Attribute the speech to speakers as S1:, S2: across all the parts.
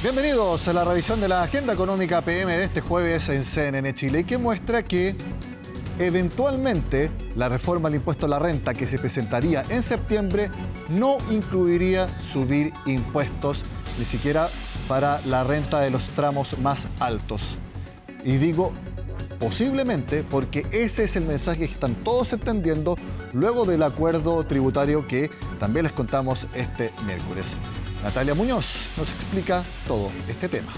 S1: Bienvenidos a la revisión de la agenda económica PM de este jueves en CNN Chile, que muestra que eventualmente la reforma al impuesto a la renta que se presentaría en septiembre no incluiría subir impuestos, ni siquiera para la renta de los tramos más altos. Y digo posiblemente porque ese es el mensaje que están todos entendiendo luego del acuerdo tributario que también les contamos este miércoles. Natalia Muñoz nos explica todo este tema.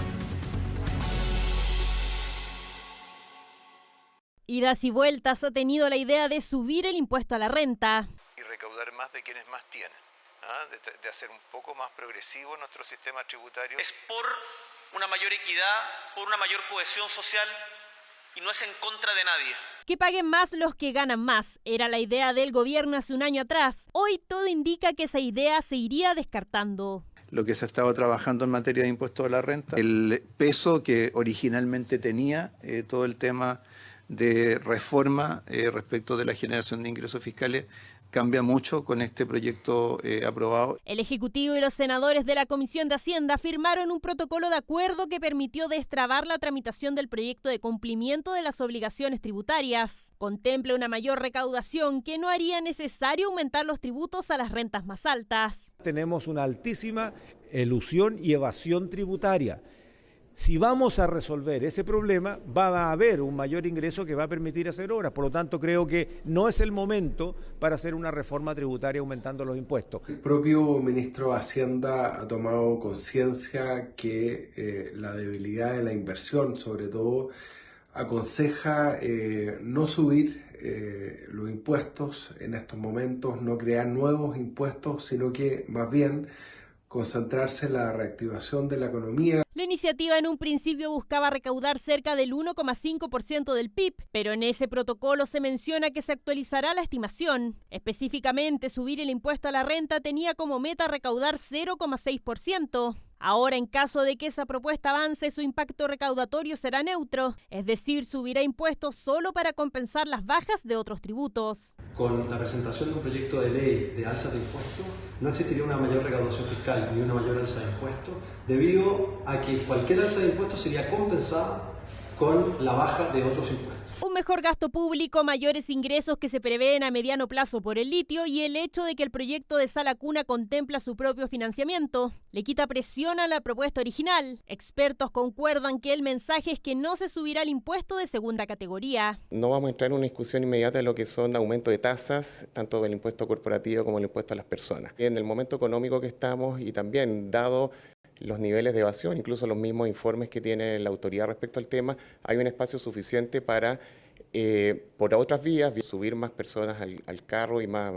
S2: Idas y vueltas ha tenido la idea de subir el impuesto a la renta.
S3: Y recaudar más de quienes más tienen, de hacer un poco más progresivo nuestro sistema tributario.
S4: Es por una mayor equidad, por una mayor cohesión social y no es en contra de nadie.
S2: Que paguen más los que ganan más. Era la idea del gobierno hace un año atrás. Hoy todo indica que esa idea se iría descartando.
S3: Lo que se ha estado trabajando en materia de impuesto a la renta, el peso que originalmente tenía todo el tema de reforma respecto de la generación de ingresos fiscales cambia mucho con este proyecto aprobado.
S2: El Ejecutivo y los senadores de la Comisión de Hacienda firmaron un protocolo de acuerdo que permitió destrabar la tramitación del proyecto de cumplimiento de las obligaciones tributarias. Contempla una mayor recaudación que no haría necesario aumentar los tributos a las rentas más altas.
S5: Tenemos una altísima elusión y evasión tributaria. Si vamos a resolver ese problema, va a haber un mayor ingreso que va a permitir hacer obras. Por lo tanto, creo que no es el momento para hacer una reforma tributaria aumentando los impuestos.
S6: El propio ministro de Hacienda ha tomado conciencia que la debilidad de la inversión, sobre todo, aconseja no subir los impuestos en estos momentos, no crear nuevos impuestos, sino que más bien concentrarse en la reactivación de la economía.
S2: La iniciativa en un principio buscaba recaudar cerca del 1,5% del PIB, pero en ese protocolo se menciona que se actualizará la estimación. Específicamente, subir el impuesto a la renta tenía como meta recaudar 0,6%. Ahora, en caso de que esa propuesta avance, su impacto recaudatorio será neutro, es decir, subirá impuestos solo para compensar las bajas de otros tributos.
S7: Con la presentación de un proyecto de ley de alza de impuestos, no existiría una mayor recaudación fiscal ni una mayor alza de impuestos, debido a que cualquier alza de impuestos sería compensada con la baja de otros impuestos.
S2: Un mejor gasto público, mayores ingresos que se prevén a mediano plazo por el litio y el hecho de que el proyecto de Sala Cuna contempla su propio financiamiento. Le quita presión a la propuesta original. Expertos concuerdan que el mensaje es que no se subirá el impuesto de segunda categoría.
S8: No vamos a entrar en una discusión inmediata de lo que son aumentos de tasas, tanto del impuesto corporativo como el impuesto a las personas. En el momento económico que estamos y también dado los niveles de evasión, incluso los mismos informes que tiene la autoridad respecto al tema, hay un espacio suficiente para, por otras vías, subir más personas al carro y más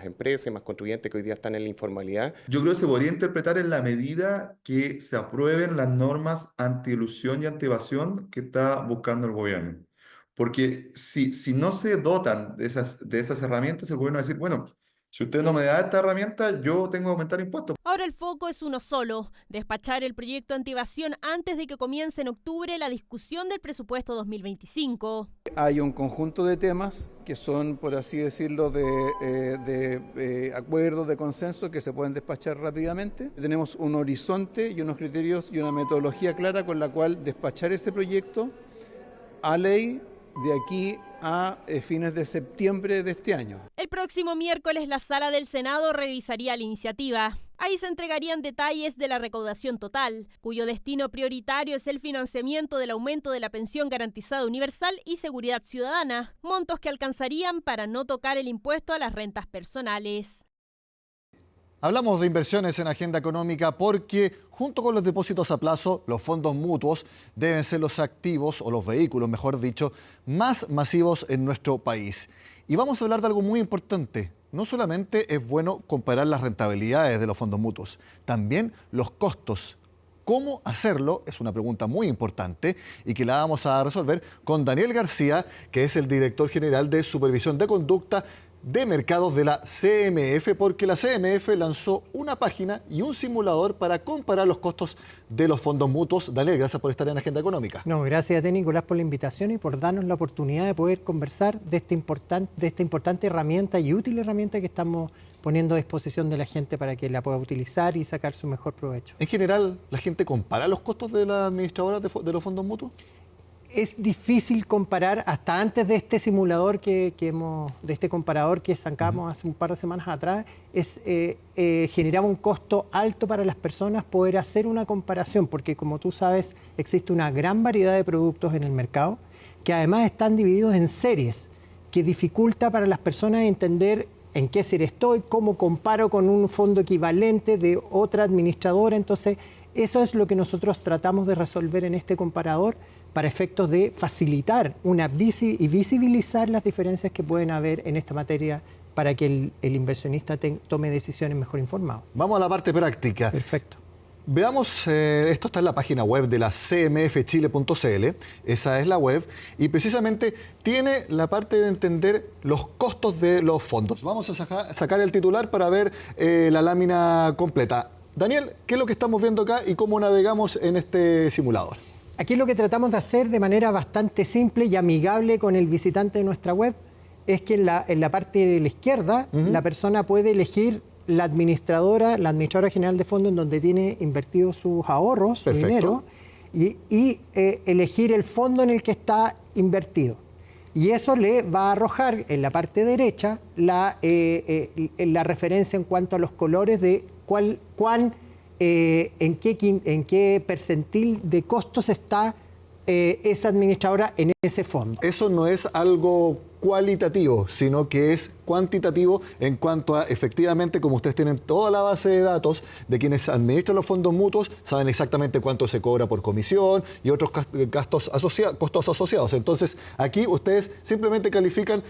S8: empresas y más contribuyentes que hoy día están en la informalidad.
S9: Yo creo que se podría interpretar en la medida que se aprueben las normas anti-elusión y anti-evasión que está buscando el gobierno. Porque si no se dotan de esas herramientas, el gobierno va a decir, bueno, si usted no me da esta herramienta, yo tengo que aumentar impuestos.
S2: Ahora el foco es uno solo, despachar el proyecto anti-evasión antes de que comience en octubre la discusión del presupuesto 2025.
S10: Hay un conjunto de temas que son, por así decirlo, de acuerdos, de consenso que se pueden despachar rápidamente. Tenemos un horizonte y unos criterios y una metodología clara con la cual despachar ese proyecto a ley de aquí a fines de septiembre de este año.
S2: El próximo miércoles la Sala del Senado revisaría la iniciativa. Ahí se entregarían detalles de la recaudación total, cuyo destino prioritario es el financiamiento del aumento de la pensión garantizada universal y seguridad ciudadana, montos que alcanzarían para no tocar el impuesto a las rentas personales.
S1: Hablamos de inversiones en agenda económica porque, junto con los depósitos a plazo, los fondos mutuos deben ser los activos, o los vehículos, mejor dicho, más masivos en nuestro país. Y vamos a hablar de algo muy importante. No solamente es bueno comparar las rentabilidades de los fondos mutuos, también los costos. ¿Cómo hacerlo? Es una pregunta muy importante y que la vamos a resolver con Daniel García, que es el director general de Supervisión de Conducta de Mercados de la CMF, porque la CMF lanzó una página y un simulador para comparar los costos de los fondos mutuos. Daniel, gracias por estar en Agenda Económica.
S11: No, gracias a ti, Nicolás, por la invitación y por darnos la oportunidad de poder conversar de esta importante herramienta y útil herramienta que estamos poniendo a disposición de la gente para que la pueda utilizar y sacar su mejor provecho.
S1: En general, ¿la gente compara los costos de las administradoras de los fondos mutuos?
S11: Es difícil comparar, hasta antes de este simulador de este comparador que sacamos hace un par de semanas atrás, generaba un costo alto para las personas poder hacer una comparación, porque como tú sabes, existe una gran variedad de productos en el mercado que además están divididos en series, que dificulta para las personas entender en qué serie estoy, cómo comparo con un fondo equivalente de otra administradora. Entonces, eso es lo que nosotros tratamos de resolver en este comparador, para efectos de facilitar y visibilizar las diferencias que pueden haber en esta materia para que el inversionista tome decisiones mejor informadas.
S1: Vamos a la parte práctica.
S11: Perfecto.
S1: Veamos, esto está en la página web de la cmfchile.cl, esa es la web, y precisamente tiene la parte de entender los costos de los fondos. Vamos a sacar el titular para ver la lámina completa. Daniel, ¿qué es lo que estamos viendo acá y cómo navegamos en este simulador?
S11: Aquí lo que tratamos de hacer de manera bastante simple y amigable con el visitante de nuestra web es que en la parte de la izquierda la persona puede elegir la administradora general de fondos en donde tiene invertidos sus ahorros, su dinero, y elegir el fondo en el que está invertido. Y eso le va a arrojar en la parte derecha la referencia en cuanto a los colores de en qué percentil de costos está esa administradora en ese fondo.
S1: Eso no es algo cualitativo, sino que es cuantitativo en cuanto a, efectivamente, como ustedes tienen toda la base de datos de quienes administran los fondos mutuos, saben exactamente cuánto se cobra por comisión y otros costos asociados. Entonces, aquí ustedes simplemente califican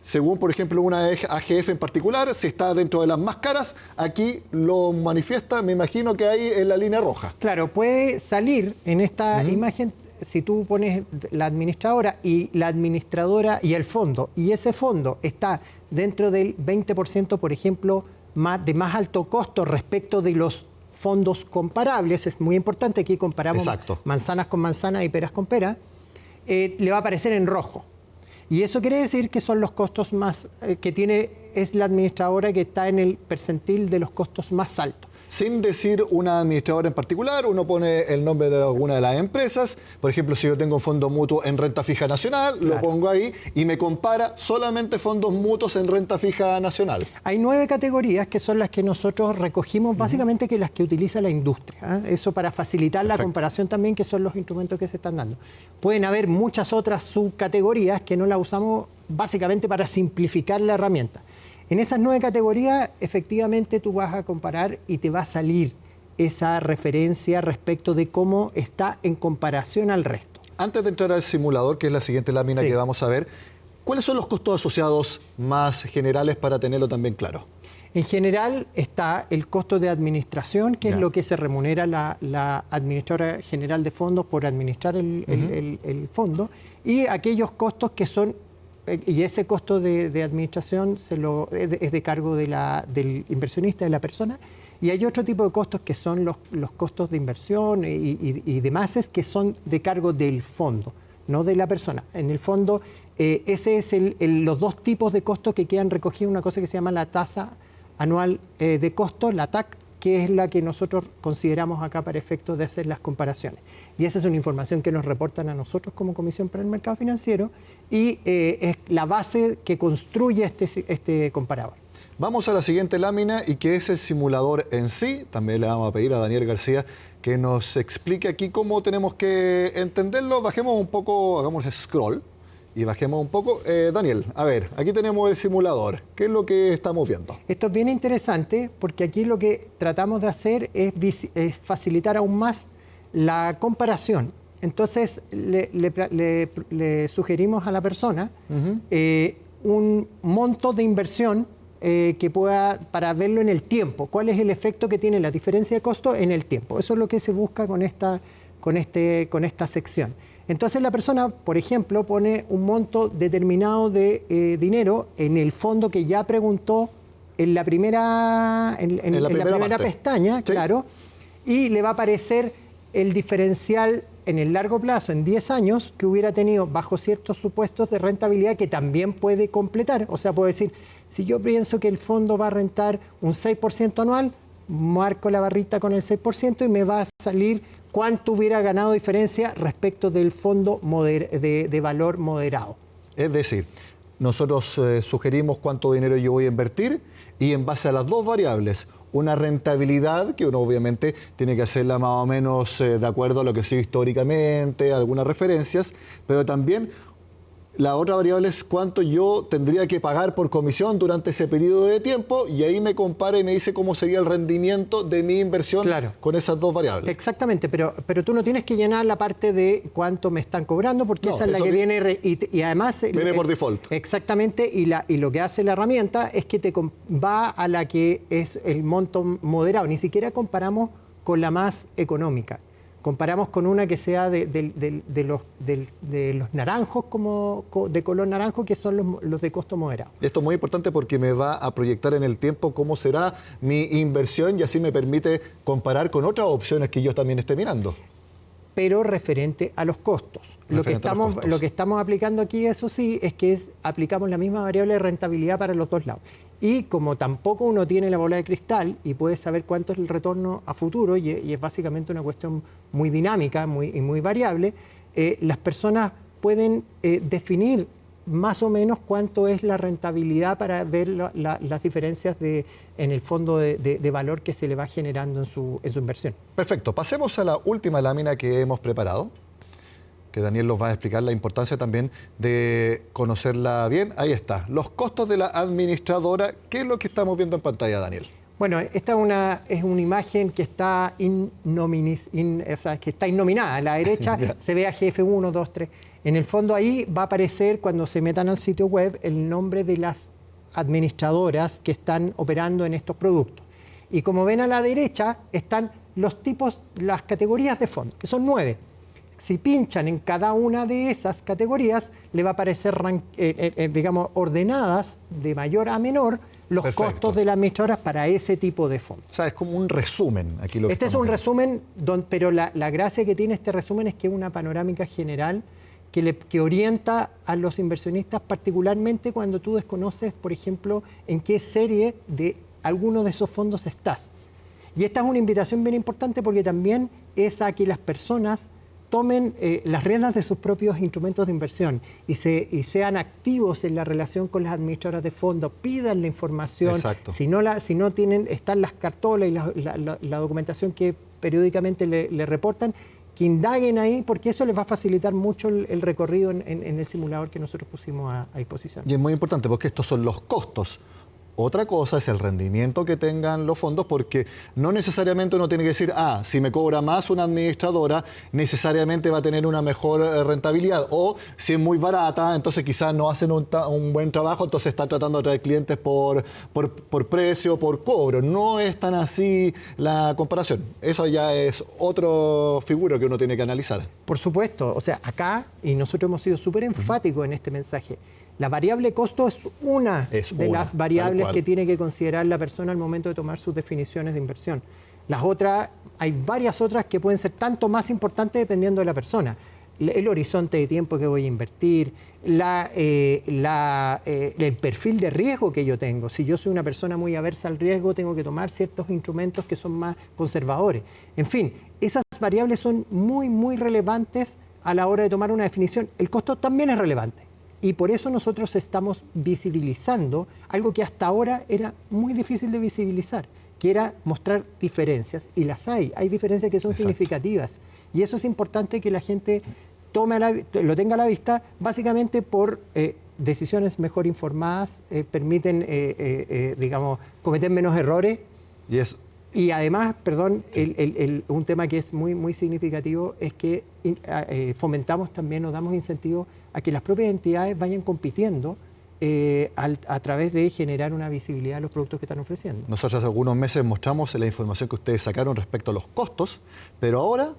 S1: según, por ejemplo, una AGF en particular, si está dentro de las más caras, aquí lo manifiesta, me imagino que ahí en la línea roja.
S11: Claro, puede salir en esta imagen, si tú pones la administradora y la administradora y el fondo, y ese fondo está dentro del 20%, por ejemplo, de más alto costo respecto de los fondos comparables, es muy importante, aquí comparamos manzanas con manzanas y peras con peras, le va a aparecer en rojo. Y eso quiere decir que son los costos más es la administradora que está en el percentil de los costos más altos.
S1: Sin decir una administradora en particular, uno pone el nombre de alguna de las empresas. Por ejemplo, si yo tengo un fondo mutuo en renta fija nacional, lo pongo ahí y me compara solamente fondos mutuos en renta fija nacional.
S11: Hay 9 categorías que son las que nosotros recogimos, básicamente que las que utiliza la industria. Eso para facilitar la comparación también, que son los instrumentos que se están dando. Pueden haber muchas otras subcategorías que no las usamos básicamente para simplificar la herramienta. En esas 9 categorías, efectivamente, tú vas a comparar y te va a salir esa referencia respecto de cómo está en comparación al resto.
S1: Antes de entrar al simulador, que es la siguiente lámina que vamos a ver, ¿cuáles son los costos asociados más generales para tenerlo también claro?
S11: En general está el costo de administración, que es lo que se remunera la administradora general de fondos por administrar el fondo, y aquellos costos que son... Y ese costo de administración es de cargo del inversionista, de la persona. Y hay otro tipo de costos que son los costos de inversión y demás, que son de cargo del fondo, no de la persona. En el fondo, ese es los dos tipos de costos que quedan recogidos, una cosa que se llama la tasa anual de costo, la TAC, que es la que nosotros consideramos acá para efectos de hacer las comparaciones. Y esa es una información que nos reportan a nosotros como Comisión para el Mercado Financiero y es la base que construye este comparador.
S1: Vamos a la siguiente lámina y que es el simulador en sí. También le vamos a pedir a Daniel García que nos explique aquí cómo tenemos que entenderlo. Bajemos un poco, hagamos scroll y bajemos un poco. Daniel, a ver, aquí tenemos el simulador. ¿Qué es lo que estamos viendo?
S11: Esto es bien interesante porque aquí lo que tratamos de hacer es facilitar aún más la comparación. Entonces, le sugerimos a la persona un monto de inversión que pueda, para verlo en el tiempo. ¿Cuál es el efecto que tiene la diferencia de costo en el tiempo? Eso es lo que se busca con esta sección. Entonces, la persona, por ejemplo, pone un monto determinado de dinero en el fondo que ya preguntó en la primera pestaña, claro, y le va a aparecer el diferencial en el largo plazo, en 10 años, que hubiera tenido bajo ciertos supuestos de rentabilidad que también puede completar. O sea, puedo decir, si yo pienso que el fondo va a rentar un 6% anual, marco la barrita con el 6% y me va a salir cuánto hubiera ganado diferencia respecto del fondo de valor moderado.
S1: Es decir, nosotros sugerimos cuánto dinero yo voy a invertir y en base a las dos variables, una rentabilidad que uno obviamente tiene que hacerla más o menos de acuerdo a lo que ha sido históricamente, algunas referencias, pero también la otra variable es cuánto yo tendría que pagar por comisión durante ese periodo de tiempo y ahí me compara y me dice cómo sería el rendimiento de mi inversión con esas dos variables.
S11: Exactamente, pero tú no tienes que llenar la parte de cuánto me están cobrando porque esa es la que viene y además...
S1: Viene por default.
S11: Exactamente, y lo que hace la herramienta es que te va a la que es el monto moderado. Ni siquiera comparamos con la más económica. Comparamos con una que sea de los naranjos, de color naranjo, que son los de costo moderado.
S1: Esto es muy importante porque me va a proyectar en el tiempo cómo será mi inversión y así me permite comparar con otras opciones que yo también esté mirando.
S11: Pero referente a los costos. Lo que estamos aplicando aquí, eso sí, es que aplicamos la misma variable de rentabilidad para los dos lados. Y como tampoco uno tiene la bola de cristal y puede saber cuánto es el retorno a futuro, y es básicamente una cuestión muy dinámica y muy variable, las personas pueden definir más o menos cuánto es la rentabilidad para ver las diferencias en el fondo de valor que se le va generando en su inversión.
S1: Perfecto. Pasemos a la última lámina que hemos preparado, que Daniel nos va a explicar la importancia también de conocerla bien. Ahí está, los costos de la administradora. ¿Qué es lo que estamos viendo en pantalla, Daniel?
S11: Bueno, esta es una imagen que está que está innominada. A la derecha se ve AGF 1, 2, 3. En el fondo ahí va a aparecer, cuando se metan al sitio web, el nombre de las administradoras que están operando en estos productos. Y como ven a la derecha, están los tipos, las categorías de fondo, que son 9. Si pinchan en cada una de esas categorías, le va a aparecer, digamos, ordenadas de mayor a menor los costos de las administradoras para ese tipo de fondos.
S1: O sea, es como un resumen. Aquí lo
S11: este es un resumen, pero la gracia que tiene este resumen es que es una panorámica general que orienta a los inversionistas, particularmente cuando tú desconoces, por ejemplo, en qué serie de alguno de esos fondos estás. Y esta es una invitación bien importante porque también es a que las personas tomen las riendas de sus propios instrumentos de inversión y sean activos en la relación con las administradoras de fondos, pidan la información.
S1: Exacto.
S11: Si no tienen, están las cartolas y la documentación que periódicamente le reportan, que indaguen ahí, porque eso les va a facilitar mucho el recorrido en el simulador que nosotros pusimos a disposición.
S1: Y es muy importante porque estos son los costos. Otra cosa es el rendimiento que tengan los fondos, porque no necesariamente uno tiene que decir, si me cobra más una administradora, necesariamente va a tener una mejor rentabilidad. O si es muy barata, entonces quizás no hacen un buen trabajo, entonces están tratando de atraer clientes por precio, por cobro. No es tan así la comparación. Eso ya es otra figura que uno tiene que analizar.
S11: Por supuesto. O sea, acá, y nosotros hemos sido súper enfáticos en este mensaje, la variable costo es una de las variables que tiene que considerar la persona al momento de tomar sus definiciones de inversión. Las otras, hay varias otras que pueden ser tanto más importantes dependiendo de la persona. El horizonte de tiempo que voy a invertir, el perfil de riesgo que yo tengo. Si yo soy una persona muy aversa al riesgo, tengo que tomar ciertos instrumentos que son más conservadores. En fin, esas variables son muy, muy relevantes a la hora de tomar una definición. El costo también es relevante. Y por eso nosotros estamos visibilizando algo que hasta ahora era muy difícil de visibilizar, que era mostrar diferencias. Y las hay diferencias que son significativas. Y eso es importante que la gente lo tenga a la vista, básicamente por decisiones mejor informadas, permiten, digamos, cometer menos errores. Y además, un tema que es muy, muy significativo es que fomentamos también o damos incentivos a que las propias entidades vayan compitiendo a través de generar una visibilidad de los productos que están ofreciendo.
S1: Nosotros hace algunos meses mostramos la información que ustedes sacaron respecto a los costos, pero ahora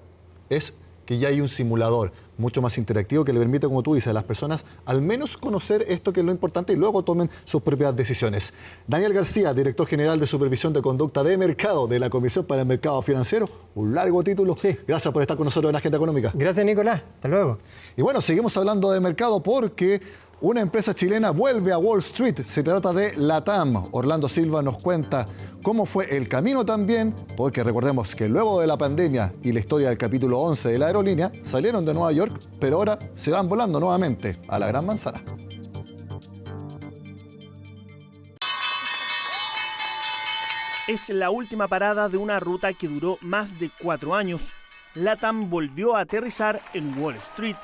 S1: es que ya hay un simulador mucho más interactivo que le permite, como tú dices, a las personas al menos conocer esto que es lo importante y luego tomen sus propias decisiones. Daniel García, director general de Supervisión de Conducta de Mercado de la Comisión para el Mercado Financiero. Un largo título. Sí. Gracias por estar con nosotros en Agenda Económica.
S11: Gracias, Nicolás. Hasta luego.
S1: Y bueno, seguimos hablando de mercado porque una empresa chilena vuelve a Wall Street. Se trata de LATAM. Orlando Silva nos cuenta cómo fue el camino también, porque recordemos que luego de la pandemia y la historia del capítulo 11 de la aerolínea, salieron de Nueva York, pero ahora se van volando nuevamente a la Gran Manzana.
S12: Es la última parada de una ruta que duró más de 4 años. LATAM volvió a aterrizar en Wall Street.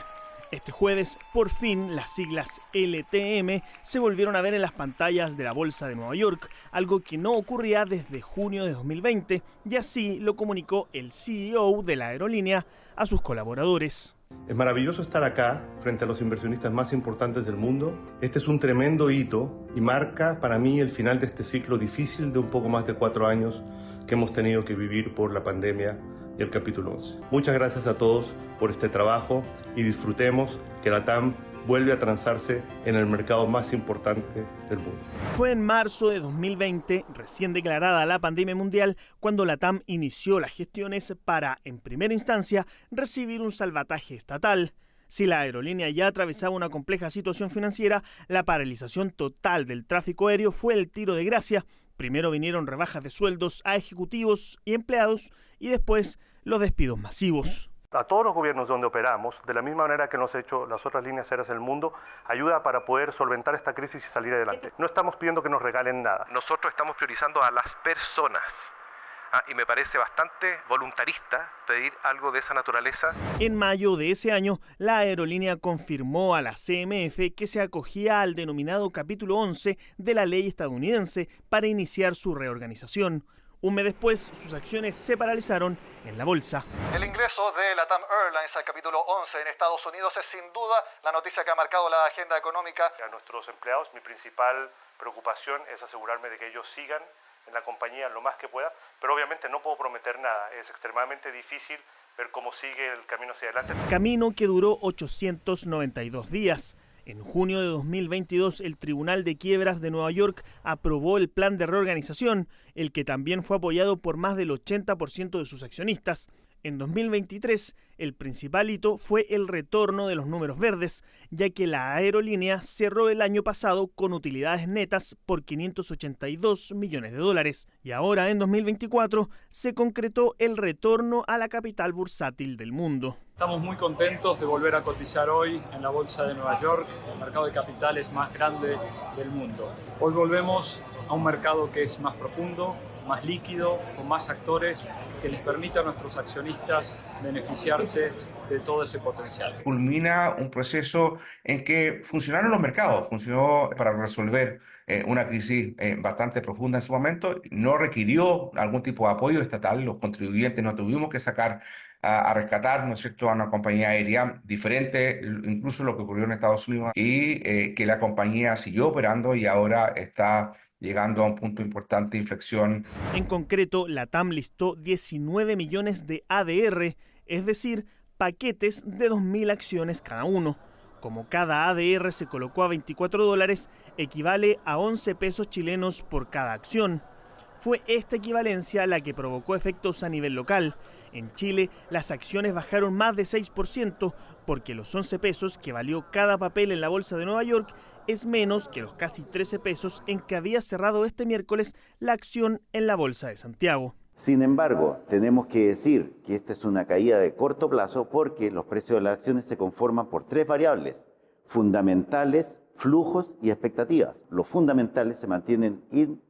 S12: Este jueves, por fin, las siglas LTM se volvieron a ver en las pantallas de la Bolsa de Nueva York, algo que no ocurría desde junio de 2020, y así lo comunicó el CEO de la aerolínea a sus colaboradores.
S13: Es maravilloso estar acá, frente a los inversionistas más importantes del mundo. Este es un tremendo hito y marca para mí el final de este ciclo difícil de un poco más de 4 años que hemos tenido que vivir por la pandemia y el capítulo 11. Muchas gracias a todos por este trabajo y disfrutemos que LATAM vuelve a transarse en el mercado más importante del mundo.
S12: Fue en marzo de 2020, recién declarada la pandemia mundial, cuando LATAM inició las gestiones para, en primera instancia, recibir un salvataje estatal. Si la aerolínea ya atravesaba una compleja situación financiera, la paralización total del tráfico aéreo fue el tiro de gracia. Primero vinieron rebajas de sueldos a ejecutivos y empleados y después los despidos masivos.
S13: A todos los gobiernos donde operamos, de la misma manera que nos han hecho las otras líneas aéreas del mundo, ayuda para poder solventar esta crisis y salir adelante. No estamos pidiendo que nos regalen nada.
S14: Nosotros estamos priorizando a las personas. Y me parece bastante voluntarista pedir algo de esa naturaleza.
S12: En mayo de ese año, la aerolínea confirmó a la CMF que se acogía al denominado capítulo 11 de la ley estadounidense para iniciar su reorganización. Un mes después, sus acciones se paralizaron en la bolsa.
S1: El ingreso de LATAM Airlines al capítulo 11 en Estados Unidos es sin duda la noticia que ha marcado la agenda económica.
S13: A nuestros empleados, mi principal preocupación es asegurarme de que ellos sigan en la compañía lo más que pueda, pero obviamente no puedo prometer nada. Es extremadamente difícil ver cómo sigue el camino hacia adelante.
S12: Camino que duró 892 días. En junio de 2022, el Tribunal de Quiebras de Nueva York aprobó el plan de reorganización, el que también fue apoyado por más del 80% de sus accionistas. En 2023, el principal hito fue el retorno de los números verdes, ya que la aerolínea cerró el año pasado con utilidades netas por $582 millones. Y ahora, en 2024, se concretó el retorno a la capital bursátil del mundo.
S15: Estamos muy contentos de volver a cotizar hoy en la Bolsa de Nueva York, el mercado de capitales más grande del mundo. Hoy volvemos a un mercado que es más profundo, más líquido, con más actores, que les permita a nuestros accionistas beneficiarse de todo ese potencial.
S16: Culmina un proceso en que funcionaron los mercados, funcionó para resolver una crisis bastante profunda en su momento, no requirió algún tipo de apoyo estatal, los contribuyentes no tuvimos que sacar a rescatar, ¿no es cierto?, a una compañía aérea diferente, incluso lo que ocurrió en Estados Unidos, y que la compañía siguió operando y ahora está llegando a un punto importante de inflexión.
S12: En concreto, LATAM listó 19 millones de ADR, es decir, paquetes de 2.000 acciones cada uno. Como cada ADR se colocó a $24, equivale a 11 pesos chilenos por cada acción. Fue esta equivalencia la que provocó efectos a nivel local. En Chile, las acciones bajaron más de 6% porque los 11 pesos que valió cada papel en la Bolsa de Nueva York es menos que los casi 13 pesos en que había cerrado este miércoles la acción en la Bolsa de Santiago.
S17: Sin embargo, tenemos que decir que esta es una caída de corto plazo porque los precios de las acciones se conforman por 3 variables: fundamentales, flujos y expectativas. Los fundamentales se mantienen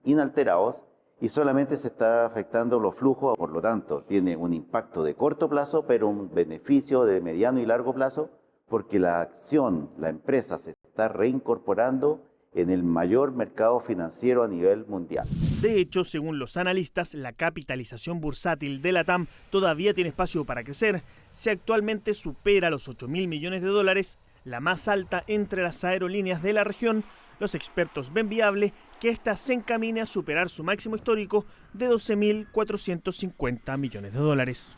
S17: inalterados y solamente se está afectando los flujos, por lo tanto tiene un impacto de corto plazo, pero un beneficio de mediano y largo plazo, porque la acción, la empresa se está reincorporando en el mayor mercado financiero a nivel mundial.
S12: De hecho, según los analistas, la capitalización bursátil de LATAM todavía tiene espacio para crecer. Si actualmente supera los $8.000 millones, la más alta entre las aerolíneas de la región, los expertos ven viable que ésta se encamine a superar su máximo histórico de $12.450 millones.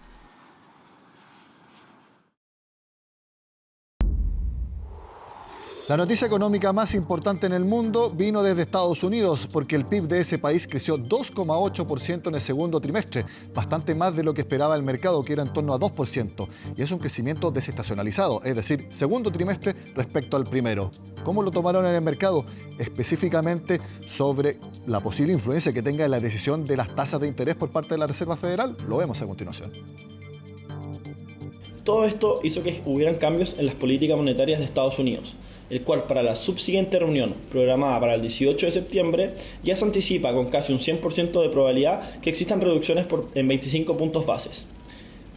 S1: La noticia económica más importante en el mundo vino desde Estados Unidos, porque el PIB de ese país creció 2,8% en el segundo trimestre, bastante más de lo que esperaba el mercado, que era en torno a 2%. Y es un crecimiento desestacionalizado, es decir, segundo trimestre respecto al primero. ¿Cómo lo tomaron en el mercado? Específicamente sobre la posible influencia que tenga en la decisión de las tasas de interés por parte de la Reserva Federal. Lo vemos a continuación.
S18: Todo esto hizo que hubieran cambios en las políticas monetarias de Estados Unidos, el cual para la subsiguiente reunión, programada para el 18 de septiembre, ya se anticipa con casi un 100% de probabilidad que existan reducciones en 25 puntos bases.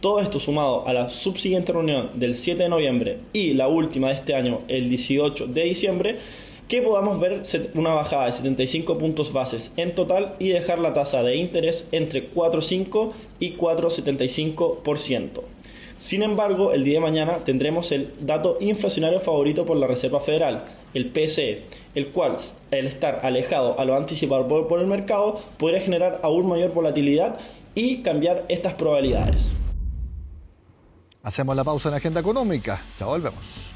S18: Todo esto sumado a la subsiguiente reunión del 7 de noviembre y la última de este año, el 18 de diciembre, que podamos ver una bajada de 75 puntos bases en total y dejar la tasa de interés entre 4,5 y 4,75%. Sin embargo, el día de mañana tendremos el dato inflacionario favorito por la Reserva Federal, el PCE, el cual, al estar alejado a lo anticipado por el mercado, podría generar aún mayor volatilidad y cambiar estas probabilidades.
S1: Hacemos la pausa en la agenda económica. Ya volvemos.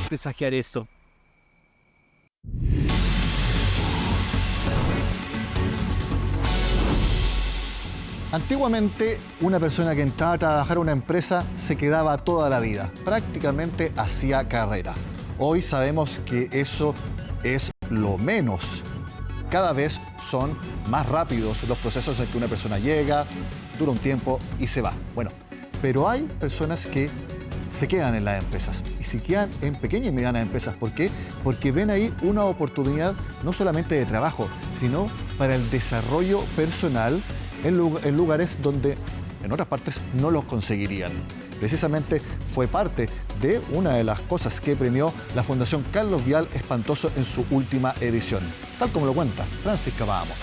S19: Presagiar esto.
S1: Antiguamente, una persona que entraba a trabajar a una empresa se quedaba toda la vida, prácticamente hacía carrera. Hoy sabemos que eso es lo menos. Cada vez son más rápidos los procesos en que una persona llega, dura un tiempo y se va. Bueno, pero hay personas que se quedan en las empresas y se quedan en pequeñas y medianas empresas. ¿Por qué? Porque ven ahí una oportunidad no solamente de trabajo, sino para el desarrollo personal en lugares donde en otras partes no los conseguirían. Precisamente fue parte de una de las cosas que premió la Fundación Carlos Vial Espantoso en su última edición, tal como lo cuenta Francisca Bahamontes.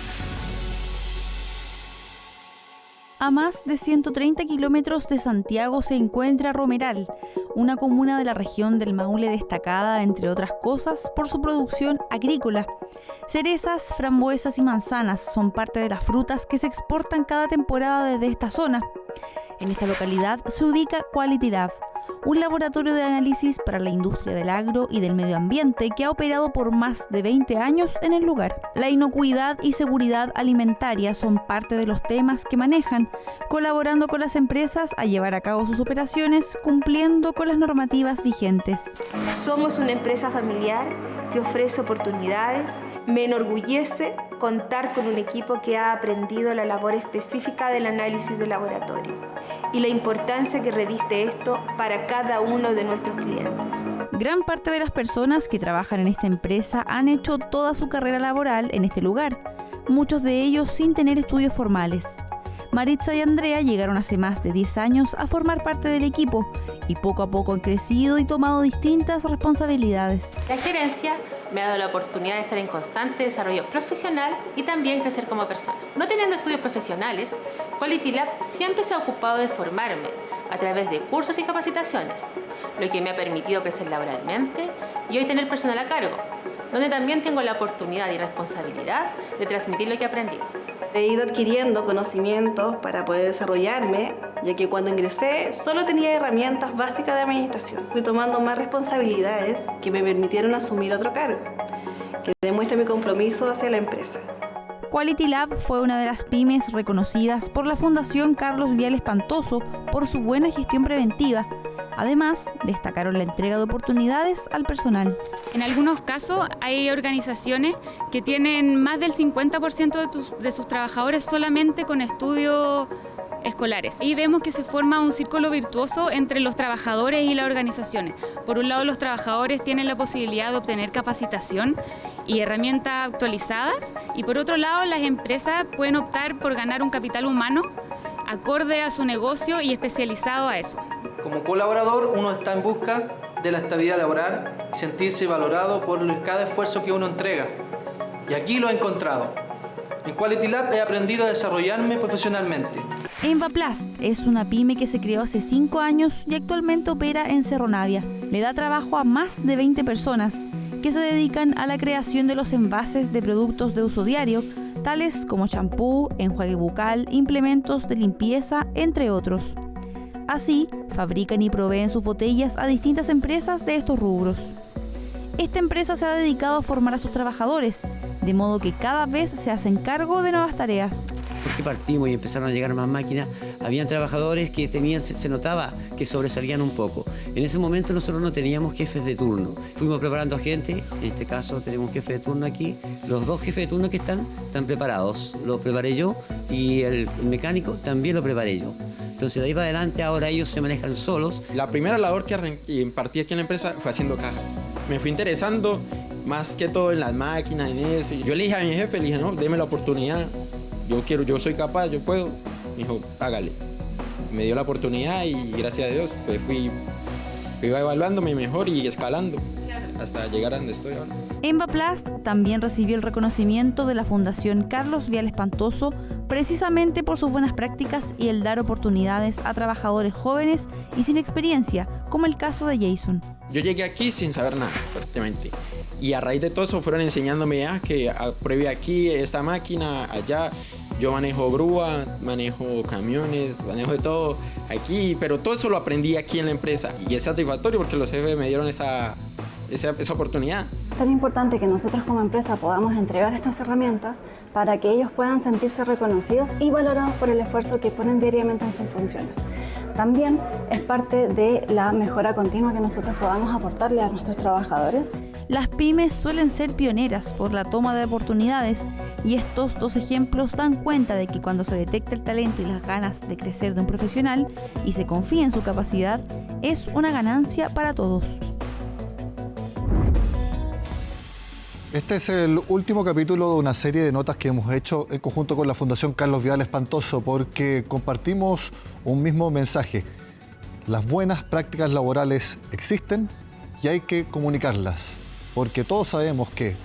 S20: A más de 130 kilómetros de Santiago se encuentra Romeral, una comuna de la región del Maule destacada, entre otras cosas, por su producción agrícola. Cerezas, frambuesas y manzanas son parte de las frutas que se exportan cada temporada desde esta zona. En esta localidad se ubica Quality Lab, un laboratorio de análisis para la industria del agro y del medio ambiente que ha operado por más de 20 años en el lugar. La inocuidad y seguridad alimentaria son parte de los temas que manejan, colaborando con las empresas a llevar a cabo sus operaciones cumpliendo con las normativas vigentes.
S21: Somos una empresa familiar que ofrece oportunidades. Me enorgullece contar con un equipo que ha aprendido la labor específica del análisis de laboratorio y la importancia que reviste esto para cada uno de nuestros clientes.
S20: Gran parte de las personas que trabajan en esta empresa han hecho toda su carrera laboral en este lugar, muchos de ellos sin tener estudios formales. Maritza y Andrea llegaron hace más de 10 años a formar parte del equipo y poco a poco han crecido y tomado distintas responsabilidades.
S22: La gerencia me ha dado la oportunidad de estar en constante desarrollo profesional y también crecer como persona. No teniendo estudios profesionales, Quality Lab siempre se ha ocupado de formarme a través de cursos y capacitaciones, lo que me ha permitido crecer laboralmente y hoy tener personal a cargo, donde también tengo la oportunidad y responsabilidad de transmitir lo que he aprendido.
S21: He ido adquiriendo conocimientos para poder desarrollarme, ya que cuando ingresé solo tenía herramientas básicas de administración. Fui tomando más responsabilidades que me permitieron asumir otro cargo, que demuestra mi compromiso hacia la empresa.
S20: Quality Lab fue una de las pymes reconocidas por la Fundación Carlos Vial Espantoso por su buena gestión preventiva. Además, destacaron la entrega de oportunidades al personal.
S23: En algunos casos hay organizaciones que tienen más del 50% de sus trabajadores solamente con estudios escolares. Y vemos que se forma un círculo virtuoso entre los trabajadores y las organizaciones. Por un lado, los trabajadores tienen la posibilidad de obtener capacitación y herramientas actualizadas, y por otro lado, las empresas pueden optar por ganar un capital humano acorde a su negocio y especializado a eso.
S24: Como colaborador, uno está en busca de la estabilidad laboral y sentirse valorado por cada esfuerzo que uno entrega. Y aquí lo he encontrado. En Quality Lab he aprendido a desarrollarme profesionalmente.
S20: Envaplast es una pyme que se creó hace 5 años y actualmente opera en Cerro Navia. Le da trabajo a más de 20 personas que se dedican a la creación de los envases de productos de uso diario, tales como champú, enjuague bucal, implementos de limpieza, entre otros. Así, fabrican y proveen sus botellas a distintas empresas de estos rubros. Esta empresa se ha dedicado a formar a sus trabajadores, de modo que cada vez se hacen cargo de nuevas tareas.
S3: Porque partimos y empezaron a llegar más máquinas, habían trabajadores que se notaba que sobresalían un poco. En ese momento nosotros no teníamos jefes de turno. Fuimos preparando gente, en este caso tenemos un jefe de turno aquí. Los 2 jefes de turno que están preparados. Lo preparé yo y el mecánico también lo preparé yo. Entonces de ahí para adelante ahora ellos se manejan solos.
S4: La primera labor que impartí aquí en la empresa fue haciendo cajas. Me fui interesando más que todo en las máquinas, en eso. Yo le dije a mi jefe, le dije, no, deme la oportunidad. Yo soy capaz, yo puedo. Me dijo, hágale. Me dio la oportunidad y gracias a Dios pues fui evaluándome mejor y escalando hasta llegar a donde estoy ahora.
S20: Envaplast también recibió el reconocimiento de la Fundación Carlos Vial Espantoso precisamente por sus buenas prácticas y el dar oportunidades a trabajadores jóvenes y sin experiencia, como el caso de Jason.
S4: Yo llegué aquí sin saber nada, prácticamente. Y a raíz de todo eso fueron enseñándome que pruebe aquí esta máquina, allá. Yo manejo grúa, manejo camiones, manejo de todo aquí, pero todo eso lo aprendí aquí en la empresa. Y es satisfactorio porque los jefes me dieron esa oportunidad.
S5: Es tan importante que nosotros como empresa podamos entregar estas herramientas para que ellos puedan sentirse reconocidos y valorados por el esfuerzo que ponen diariamente en sus funciones. También es parte de la mejora continua que nosotros podamos aportarle a nuestros trabajadores.
S20: Las pymes suelen ser pioneras por la toma de oportunidades y estos 2 ejemplos dan cuenta de que cuando se detecta el talento y las ganas de crecer de un profesional y se confía en su capacidad, es una ganancia para todos.
S1: Este es el último capítulo de una serie de notas que hemos hecho en conjunto con la Fundación Carlos Vial Espantoso porque compartimos un mismo mensaje. Las buenas prácticas laborales existen y hay que comunicarlas, porque todos sabemos que,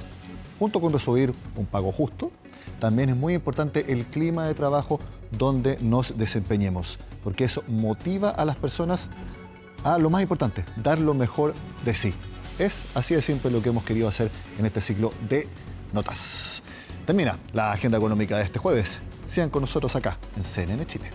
S1: junto con recibir un pago justo, también es muy importante el clima de trabajo donde nos desempeñemos, porque eso motiva a las personas a lo más importante, dar lo mejor de sí. Es así de simple lo que hemos querido hacer en este ciclo de notas. Termina la agenda económica de este jueves. Sigan con nosotros acá en CNN Chile.